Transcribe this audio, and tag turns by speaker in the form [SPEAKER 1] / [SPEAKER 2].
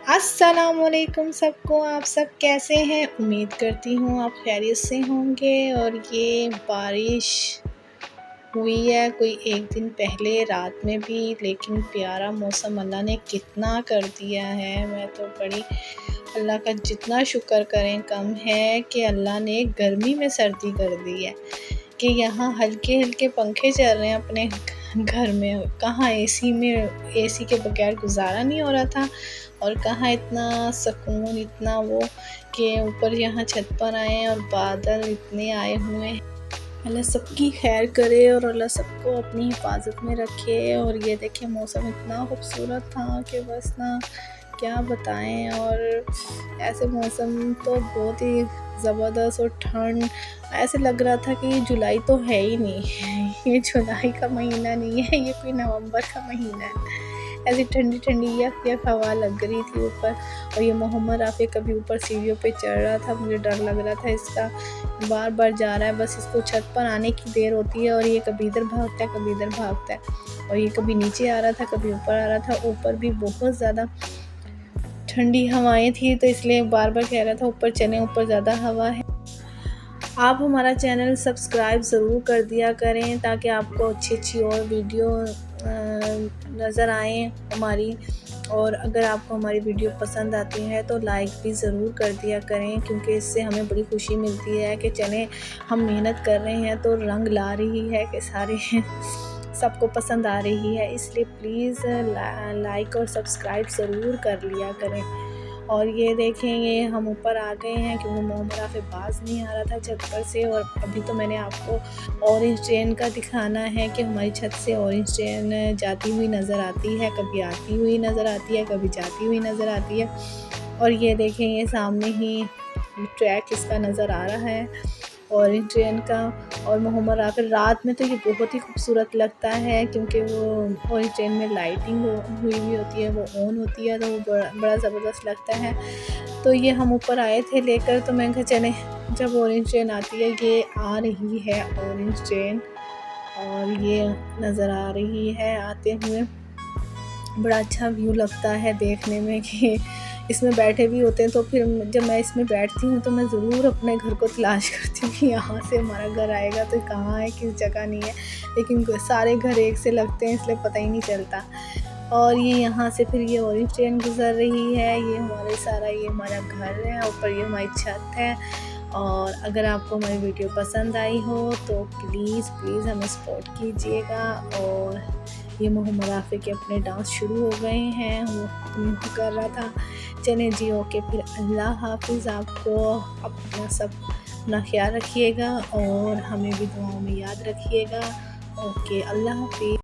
[SPEAKER 1] अस्सलामुअलैकुम सबको। आप सब कैसे हैं? उम्मीद करती हूँ आप खैरियत से होंगे। और ये बारिश हुई है कोई एक दिन पहले रात में भी, लेकिन प्यारा मौसम अल्लाह ने कितना कर दिया है। मैं तो बड़ी अल्लाह का जितना शुक्र करें कम है कि अल्लाह ने गर्मी में सर्दी कर दी है कि यहाँ हल्के हल्के पंखे चल रहे हैं अपने घर में। कहाँ एसी के बगैर गुजारा नहीं हो रहा था, और कहाँ इतना सुकून, इतना वो कि ऊपर यहाँ छत पर आए हैं और बादल इतने आए हुए हैं। अल्लाह सबकी खैर करे और अल्लाह सबको अपनी हिफाजत में रखे। और ये देखिए मौसम इतना खूबसूरत था कि बस ना क्या बताएं। और ऐसे मौसम तो बहुत ही ज़बरदस्त, और ठंड ऐसे लग रहा था कि ये जुलाई तो है ही नहीं ये जुलाई का महीना नहीं है, ये कोई नवंबर का महीना है। ऐसी ठंडी ठंडी यक हवा लग रही थी ऊपर। और ये मोहम्मद राफ़ी कभी ऊपर सीढ़ियों पे चढ़ रहा था, मुझे डर लग रहा था इसका, बार बार जा रहा है। बस इसको छत पर आने की देर होती है और ये कभी इधर भागता है कभी इधर भागता है। और ये कभी नीचे आ रहा था कभी ऊपर आ रहा था। ऊपर भी बहुत ज़्यादा ठंडी हवाएं थी, तो इसलिए बार बार कह रहा था ऊपर चलें, ऊपर ज़्यादा हवा है। आप हमारा चैनल सब्सक्राइब ज़रूर कर दिया करें ताकि आपको अच्छी अच्छी और वीडियो नज़र आए हमारी। और अगर आपको हमारी वीडियो पसंद आती है तो लाइक भी ज़रूर कर दिया करें, क्योंकि इससे हमें बड़ी खुशी मिलती है कि चलें हम मेहनत कर रहे हैं तो रंग ला रही है कि सारे सबको पसंद आ रही है। इसलिए प्लीज़ लाइक और सब्सक्राइब ज़रूर कर लिया करें। और ये देखें ये हम ऊपर आ गए हैं क्योंकि मोहम्मद राफ़ी बाज नहीं आ रहा था छत पर से। और अभी तो मैंने आपको ऑरेंज ट्रेन का दिखाना है कि हमारी छत से ऑरेंज ट्रेन जाती हुई नज़र आती है, कभी आती हुई नज़र आती है, कभी जाती हुई नज़र आती है। और ये देखें ये सामने ही ट्रैक इसका नज़र आ रहा है ऑरेंज ट्रेन का। और मोहम्मद राफ़ी रात में तो ये बहुत ही खूबसूरत लगता है, क्योंकि वो ऑरेंज ट्रेन में लाइटिंग हुई होती है, वो ऑन होती है, तो वो बड़ा ज़बरदस्त लगता है। तो ये हम ऊपर आए थे लेकर, तो मैं कहा चले जब ऑरेंज ट्रेन आती है, ये आ रही है ऑरेंज ट्रेन और ये नज़र आ रही है आते हुए। बड़ा अच्छा व्यू लगता है देखने में कि इसमें बैठे भी होते हैं। तो फिर जब मैं इसमें बैठती हूँ तो मैं ज़रूर अपने घर को तलाश करती हूँ कि यहाँ से हमारा घर आएगा तो कहाँ है, किस जगह नहीं है। लेकिन सारे घर एक से लगते हैं इसलिए पता ही नहीं चलता। और ये यहाँ से फिर ये ऑरेंज ट्रेन गुजर रही है। ये हमारा घर है, ऊपर ये हमारी छत है। और अगर आपको हमारी वीडियो पसंद आई हो तो प्लीज़ हमें सपोर्ट कीजिएगा। और ये मोहम्मद राफ़ी के अपने डांस शुरू हो गए हैं, वो कर रहा था। चलें जी, ओके, फिर अल्लाह हाफिज़। आपको अपना ख्याल रखिएगा और हमें भी दुआओं में याद रखिएगा। ओके, अल्लाह हाफिज़।